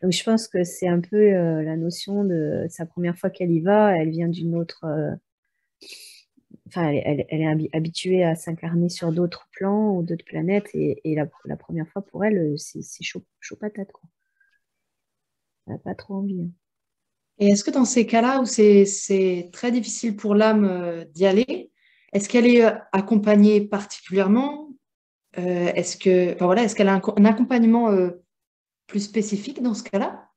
Donc je pense que c'est un peu la notion de sa première fois qu'elle y va. Elle vient d'une autre. Enfin, elle est habituée à s'incarner sur d'autres plans ou d'autres planètes. Et la première fois pour elle, c'est chaud, chaud patate, quoi. Elle n'a pas trop envie, hein. Et est-ce que dans ces cas-là où c'est très difficile pour l'âme d'y aller, est-ce qu'elle est accompagnée particulièrement? Est-ce que, enfin voilà, est-ce qu'elle a un accompagnement plus spécifique dans ce cas-là?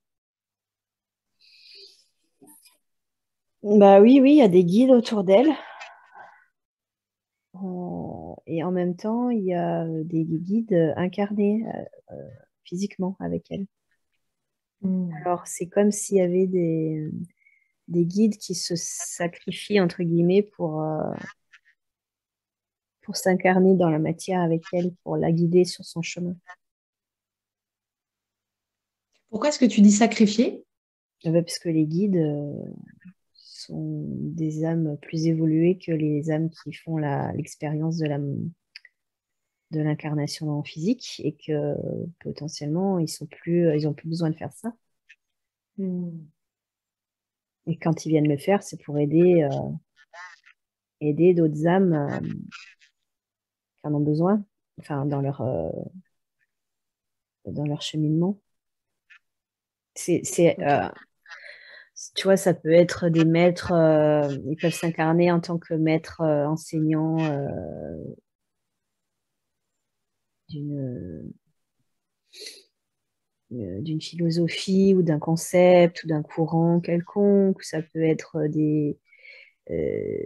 Bah oui, oui, il y a des guides autour d'elle. Et en même temps, il y a des guides incarnés physiquement avec elle. Hmm. Alors, c'est comme s'il y avait des guides qui se sacrifient, entre guillemets, pour s'incarner dans la matière avec elle, pour la guider sur son chemin. Pourquoi est-ce que tu dis sacrifier? Parce que les guides sont des âmes plus évoluées que les âmes qui font l'expérience de l'incarnation en physique et que potentiellement, ils ont plus besoin de faire ça. Hmm. Et quand ils viennent le faire, c'est pour aider d'autres âmes qui en ont besoin, enfin, dans leur cheminement. C'est, Ok. tu vois, ça peut être des maîtres, ils peuvent s'incarner en tant que maîtres enseignants d'une d'une philosophie ou d'un concept ou d'un courant quelconque. Ça peut être euh,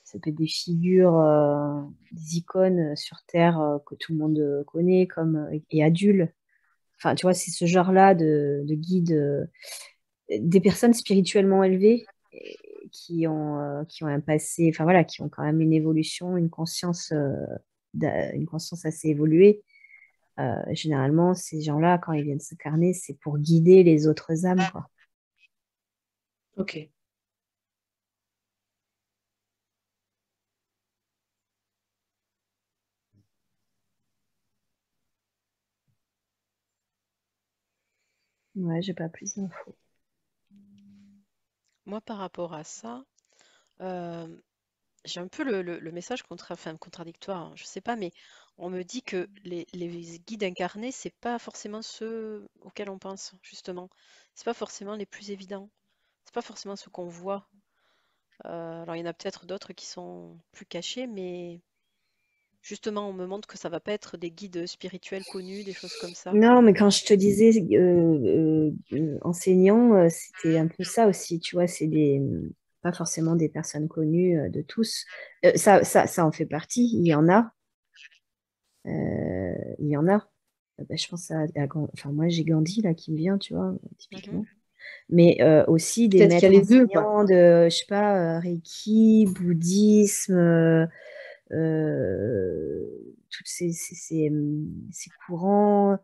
ça peut être des figures, des icônes sur Terre que tout le monde connaît, comme et adultes. Enfin, tu vois, c'est ce genre-là de guide, des personnes spirituellement élevées et qui ont un passé, enfin voilà, qui ont quand même une évolution, une conscience assez évoluée. Généralement, ces gens-là, quand ils viennent s'incarner, c'est pour guider les autres âmes, quoi. Ok. Ouais, j'ai pas plus d'infos. moi par rapport à ça, euh, j'ai un peu le message enfin, contradictoire, hein, je sais pas, mais on me dit que les guides incarnés, c'est pas forcément ceux auxquels on pense, justement. C'est pas forcément les plus évidents. c'est pas forcément ce qu'on voit. Alors il y en a peut-être d'autres qui sont plus cachés, mais justement, on me montre que ça va pas être des guides spirituels connus, des choses comme ça. Non, mais quand je te disais enseignant, c'était un peu ça aussi, tu vois, c'est pas forcément des personnes connues de tous. Ça en fait partie, il y en a, il y en a. Bah, je pense enfin, moi j'ai Gandhi là qui me vient, tu vois, Mhm. typiquement. Mais aussi des Peut-être qu'il y maîtres a les deux, quoi. enseignants de, je sais pas, Reiki, bouddhisme, tous ces courants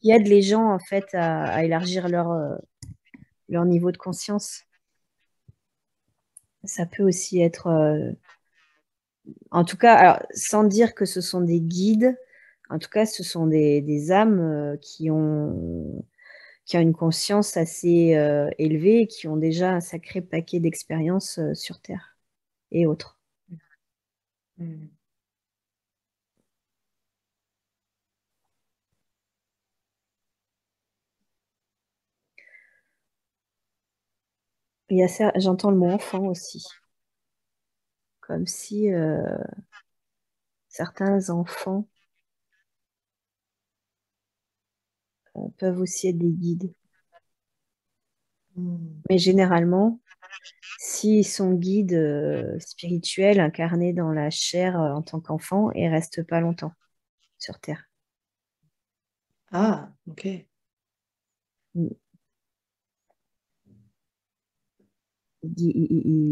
qui aident les gens en fait à élargir leur niveau de conscience. Ça peut aussi être, en tout cas, alors, sans dire que ce sont des guides, en tout cas, ce sont des âmes qui ont une conscience assez élevée et qui ont déjà un sacré paquet d'expériences sur Terre et autres. Mm. Il y a j'entends le mot enfant aussi, comme si certains enfants peuvent aussi être des guides. Mm. Mais généralement, s'ils sont guides spirituels incarnés dans la chair en tant qu'enfants, ils restent pas longtemps sur Terre. Ah, ok. Ils,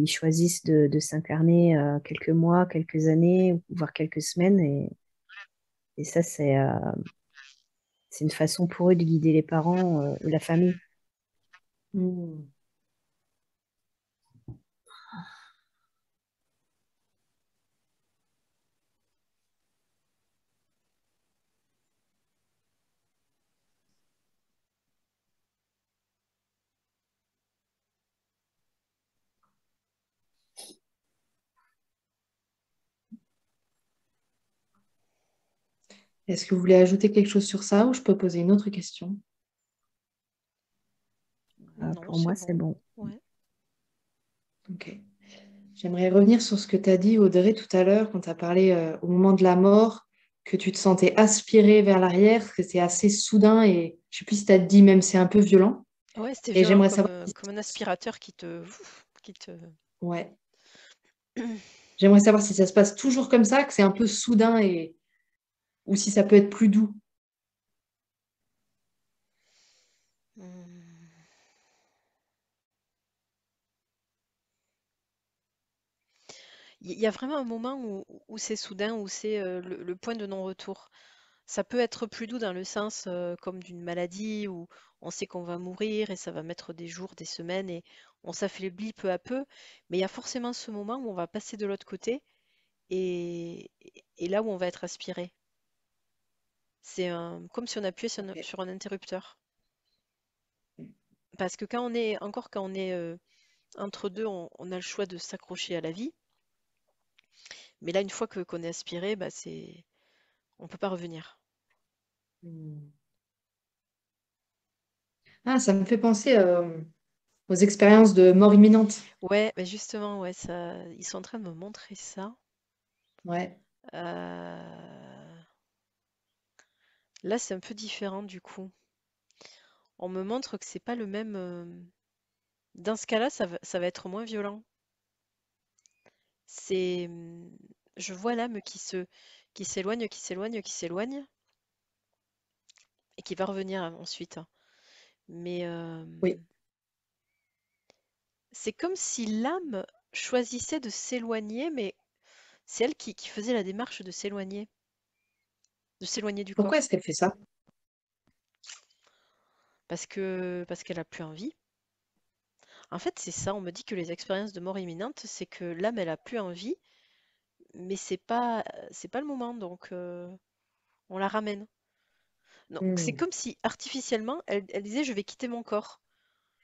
ils choisissent de s'incarner quelques mois, quelques années, voire quelques semaines, et ça, c'est une façon pour eux de guider les parents ou la famille. Mm. Est-ce que vous voulez ajouter quelque chose sur ça ou je peux poser une autre question? Non, Pour c'est moi, c'est bon. bon. Ouais. Ok. J'aimerais revenir sur ce que tu as dit, Audrey, tout à l'heure, quand tu as parlé au moment de la mort, que tu te sentais aspiré vers l'arrière, que c'est assez soudain et je sais plus si tu as dit même c'est un peu violent. Ouais, c'était Et violent j'aimerais comme, savoir comme un aspirateur qui te... ouais. J'aimerais savoir si ça se passe toujours comme ça, que c'est un peu soudain et ou si ça peut être plus doux. Hmm. Il y a vraiment un moment où c'est soudain, où c'est le point de non-retour. Ça peut être plus doux dans le sens comme d'une maladie où on sait qu'on va mourir et ça va mettre des jours, des semaines et on s'affaiblit peu à peu. Mais il y a forcément ce moment où on va passer de l'autre côté et, et là où on va être aspiré. Comme si on appuyait Ok. sur un interrupteur. Parce que quand on est entre deux, on a le choix de s'accrocher à la vie. Mais là, une fois que qu'on est aspiré, bah on peut pas revenir. Hmm. Ah, ça me fait penser aux expériences de mort imminente. Ouais, bah justement, ouais, ils sont en train de me montrer ça. Ouais. Euh, Là, c'est un peu différent du coup. On me montre que c'est pas le même. Dans ce cas-là, ça va être moins violent. C'est, je vois l'âme qui s'éloigne, qui s'éloigne, qui s'éloigne, et qui va revenir ensuite. Mais Oui. c'est comme si l'âme choisissait de s'éloigner, mais c'est elle qui faisait la démarche de s'éloigner du Pourquoi corps, est-ce qu'elle fait ça? parce qu'elle a plus envie. En fait, c'est ça. On me dit que les expériences de mort imminente, c'est que l'âme, elle a plus envie, mais c'est pas le moment, donc on la ramène. Donc c'est Hmm. comme si artificiellement, elle disait je vais quitter mon corps,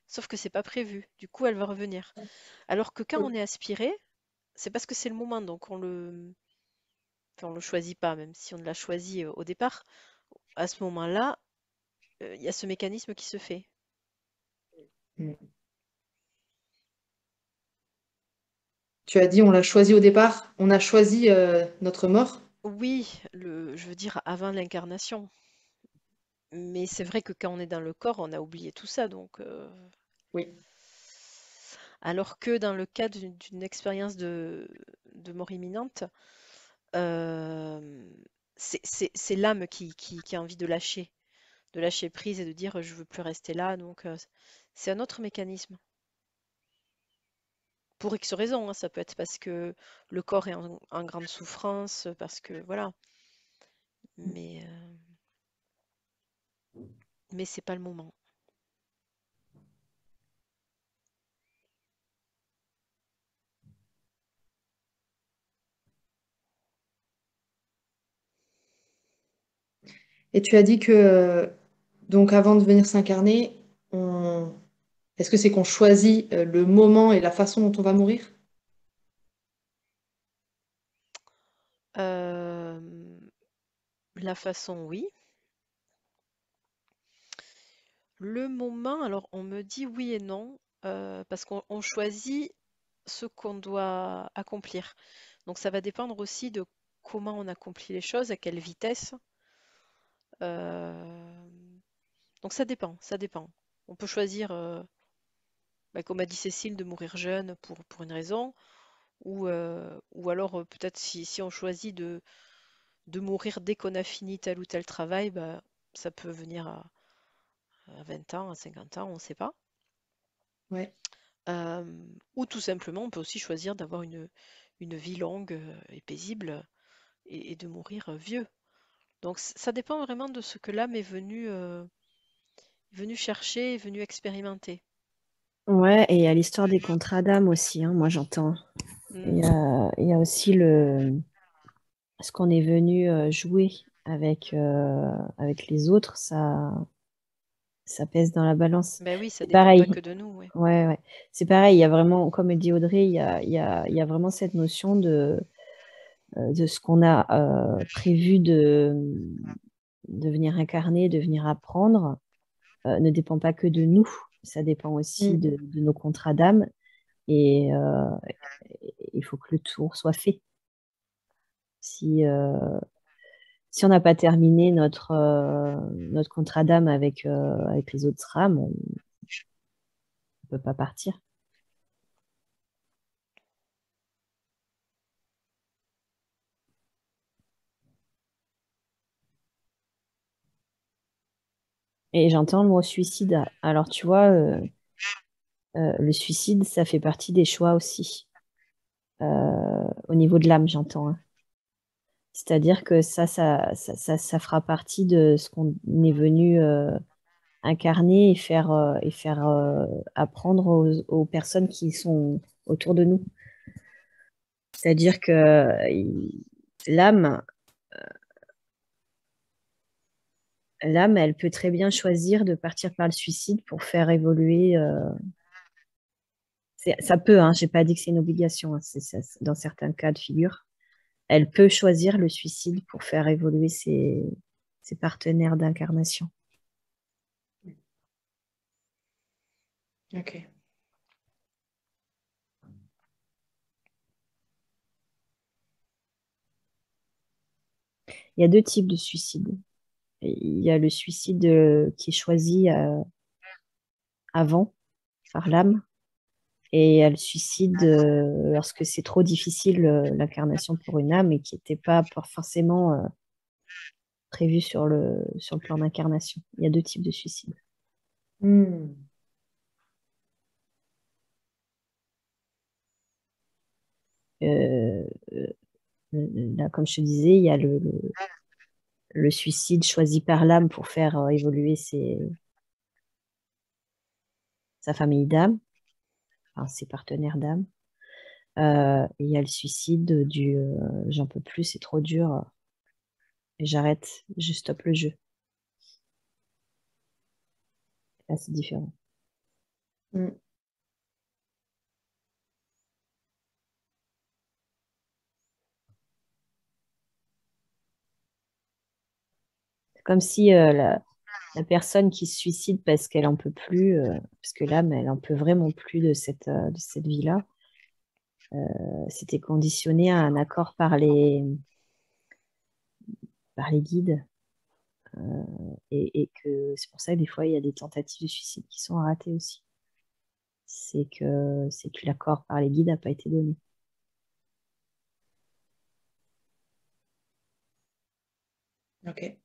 sauf que c'est pas prévu. Du coup, elle va revenir. Alors que quand on est aspiré, c'est parce que c'est le moment, donc enfin, on le choisit pas, même si on l'a choisi au départ. À ce moment-là, il y a ce mécanisme qui se fait. Hmm. Tu as dit on l'a choisi au départ, on a choisi notre mort. Oui, je veux dire avant l'incarnation. Mais c'est vrai que quand on est dans le corps, on a oublié tout ça. Donc, Oui. alors que dans le cas d'une expérience de mort imminente, euh, c'est l'âme qui a envie de lâcher prise et de dire je veux plus rester là. Donc, c'est un autre mécanisme. Pour X raisons, hein, ça peut être parce que le corps est en grande souffrance, parce que voilà. Mais, euh, mais c'est pas le moment. Et tu as dit que donc avant de venir s'incarner, on... est-ce que c'est qu'on choisit le moment et la façon dont on va mourir? Euh, la façon, oui. Le moment, alors on me dit oui et non, parce qu'on choisit ce qu'on doit accomplir. Donc ça va dépendre aussi de comment on accomplit les choses, à quelle vitesse. Euh, donc ça dépend, ça dépend. On peut choisir, bah, comme a dit Cécile, de mourir jeune pour une raison, ou alors peut-être si on choisit de mourir dès qu'on a fini tel ou tel travail, bah, ça peut venir à 20 ans, à 50 ans, on ne sait pas. Ouais. Euh, ou tout simplement, on peut aussi choisir d'avoir une vie longue et paisible et de mourir vieux. Donc ça dépend vraiment de ce que l'âme est venue chercher, est venue expérimenter. Ouais, et il y a l'histoire des contrats d'âme aussi, hein, moi j'entends. Mm. Il y a aussi ce qu'on est venu jouer avec les autres, ça pèse dans la balance. Ben oui, ça C'est dépend pas pareil. que de nous, ouais. Ouais, ouais. C'est pareil, il y a vraiment, comme dit Audrey, il y a vraiment cette notion de ce qu'on a prévu de venir incarner, de venir apprendre, ne dépend pas que de nous. Ça dépend aussi Mm. de nos contrats d'âme et il faut que le tour soit fait. Si, si on n'a pas terminé notre contrat d'âme avec les autres âmes, on ne peut pas partir. Et j'entends le mot suicide. Alors, tu vois, le suicide, ça fait partie des choix aussi. Au niveau de l'âme, j'entends, hein. C'est-à-dire que ça fera partie de ce qu'on est venu incarner et faire apprendre aux personnes qui sont autour de nous. C'est-à-dire que l'âme, l'âme, elle peut très bien choisir de partir par le suicide pour faire évoluer. Ça peut, hein, j'ai pas dit que c'est une obligation, hein, dans certains cas de figure. Elle peut choisir le suicide pour faire évoluer ses partenaires d'incarnation. Ok. Il y a deux types de suicide. Il y a le suicide qui est choisi avant par l'âme et il y a le suicide lorsque c'est trop difficile l'incarnation pour une âme et qui n'était pas forcément prévu sur le plan d'incarnation. Il y a deux types de suicide. Mm. Euh, euh, Là, comme je te disais, il y a le suicide choisi par l'âme pour faire évoluer sa famille d'âme, enfin, ses partenaires d'âme. Et il y a le suicide du j'en peux plus, c'est trop dur, et j'arrête, je stoppe le jeu. Là, c'est différent. Mm. C'est comme si la personne qui se suicide parce qu'elle en peut plus, parce que l'âme, elle en peut vraiment plus de cette vie-là, C'était conditionné à un accord par les guides. Et que c'est pour ça que des fois, il y a des tentatives de suicide qui sont ratées aussi. C'est que l'accord par les guides n'a pas été donné. Ok.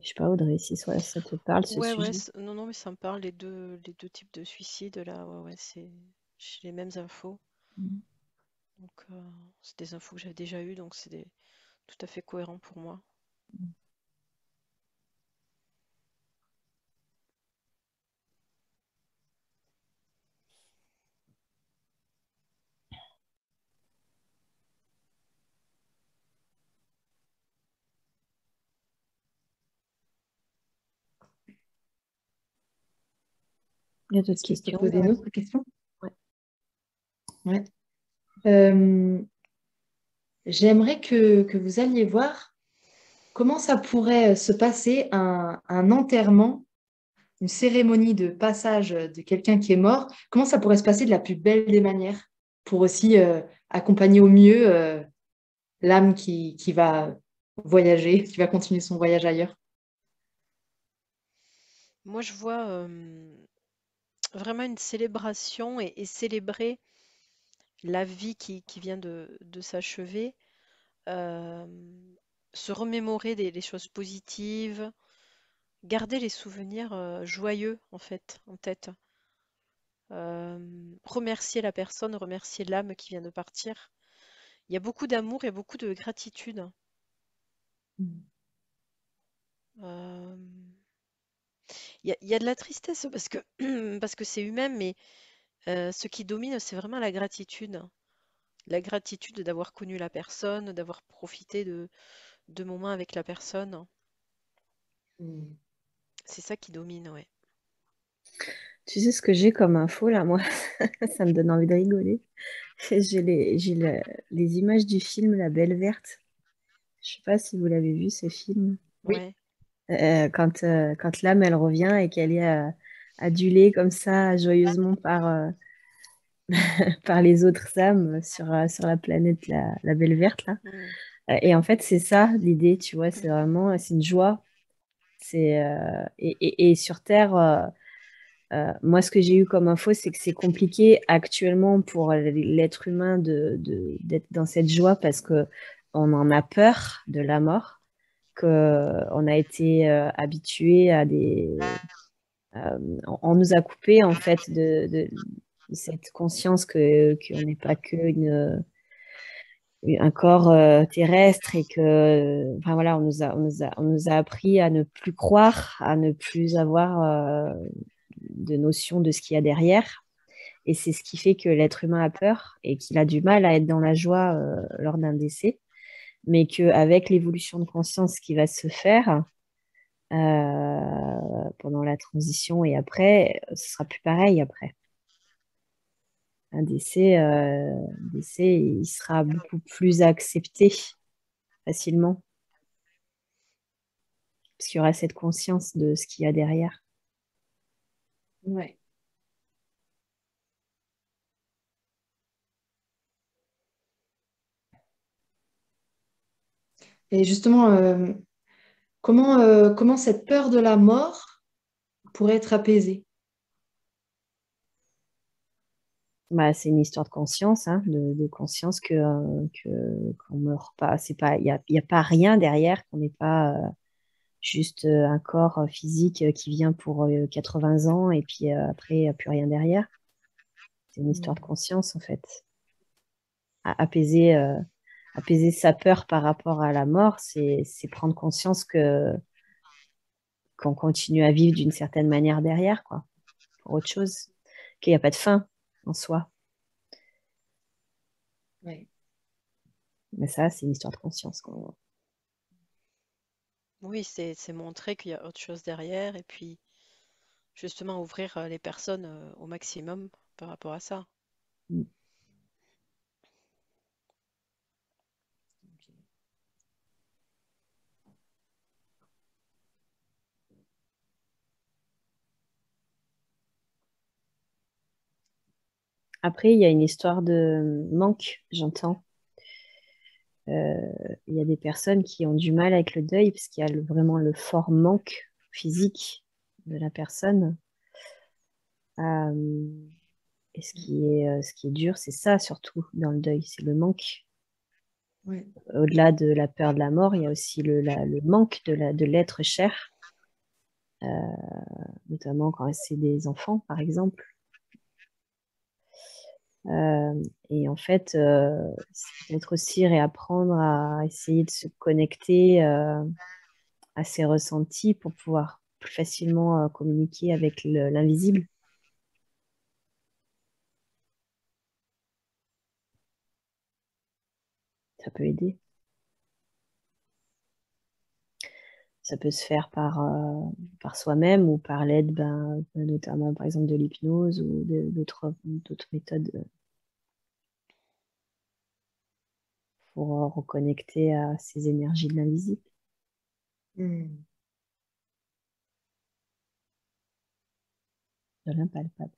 Je sais pas, Audrey, si ça te parle, ce Ouais, sujet. non, non, mais ça me parle, les deux types de suicides, là, ouais, j'ai les mêmes infos. Mm. Donc, c'est des infos que j'avais déjà eues, donc tout à fait cohérent pour moi. Il y a d'autres Est-ce que je peux te questions? poser une autre question? Ouais. Ouais. Euh, J'aimerais que vous alliez voir comment ça pourrait se passer un enterrement, une cérémonie de passage de quelqu'un qui est mort. Comment ça pourrait se passer de la plus belle des manières pour aussi accompagner au mieux l'âme qui va voyager, qui va continuer son voyage ailleurs. Moi, je vois vraiment une célébration et célébrer la vie qui vient de s'achever, euh, se remémorer les choses positives, garder les souvenirs joyeux en fait en tête. Remercier la personne, remercier l'âme qui vient de partir. Il y a beaucoup d'amour et beaucoup de gratitude. Euh, il y a de la tristesse parce que parce que c'est humain, mais ce qui domine, c'est vraiment la gratitude. La gratitude d'avoir connu la personne, d'avoir profité de moments avec la personne. Mm. C'est ça qui domine, ouais. Tu sais ce que j'ai comme info là, moi? Ça me donne envie de rigoler. Les images du film La Belle Verte. Je sais pas si vous l'avez vu, ce film. Oui. Ouais. Quand l'âme, elle revient et qu'elle est adulée comme ça, joyeusement par les autres âmes sur la planète, la Belle Verte, là. Mm. Et en fait, c'est ça l'idée, tu vois, c'est vraiment, c'est une joie. Et sur Terre, moi, ce que j'ai eu comme info, c'est que c'est compliqué actuellement pour l'être humain d'être dans cette joie parce que on en a peur de la mort, qu'on a été habitué à on nous a coupé en fait de cette conscience qu'on n'est pas un corps terrestre et que, enfin voilà, on nous a appris à ne plus croire, à ne plus avoir de notion de ce qu'il y a derrière. Et c'est ce qui fait que l'être humain a peur et qu'il a du mal à être dans la joie lors d'un décès, mais qu'avec l'évolution de conscience qui va se faire pendant la transition et après, ce sera plus pareil après. Un décès, il sera beaucoup plus accepté facilement parce qu'il y aura cette conscience de ce qu'il y a derrière. Ouais. Et justement, comment cette peur de la mort pourrait être apaisée? Bah, c'est une histoire de conscience, hein, de conscience qu'on meurt pas. C'est pas, il y a pas rien derrière, qu'on n'est pas juste un corps physique qui vient pour 80 ans et puis après, il n'y a plus rien derrière. C'est une histoire de Mm. conscience, en fait. Apaiser, apaiser sa peur par rapport à la mort, c'est prendre conscience qu'on continue à vivre d'une certaine manière derrière, quoi, pour autre chose, qu'il n'y a pas de fin en soi. Ouais. Mais ça, c'est une histoire de conscience, quoi. Oui, c'est montrer qu'il y a autre chose derrière et puis justement ouvrir les personnes au maximum par rapport à ça. Mm. Après, il y a une histoire de manque, j'entends. Euh, il y a des personnes qui ont du mal avec le deuil parce qu'il y a vraiment le fort manque physique de la personne. Euh, et ce qui est dur, c'est ça surtout dans le deuil, c'est le manque. Ouais. Au-delà de la peur de la mort, il y a aussi le manque de l'être cher, notamment quand c'est des enfants, par exemple. Et en fait, c'est peut-être aussi réapprendre à essayer de se connecter à ses ressentis pour pouvoir plus facilement communiquer avec l'invisible. Ça peut aider. Ça peut se faire par soi-même ou par l'aide, notamment par exemple de l'hypnose ou d'autres méthodes pour reconnecter à ces énergies de l'invisible, Mm. de l'impalpable.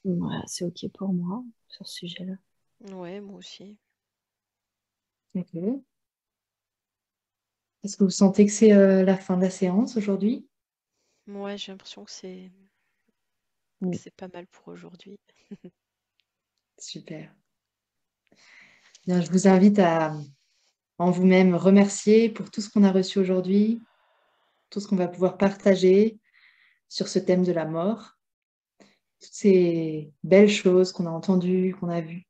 Voilà, c'est OK pour moi sur ce sujet-là. Ouais, moi aussi. Ok. Est-ce que vous sentez que c'est la fin de la séance aujourd'hui? Ouais, j'ai l'impression que Mm. c'est pas mal pour aujourd'hui. Super. Bien, je vous invite à en vous-même remercier pour tout ce qu'on a reçu aujourd'hui, tout ce qu'on va pouvoir partager sur ce thème de la mort, toutes ces belles choses qu'on a entendues, qu'on a vues.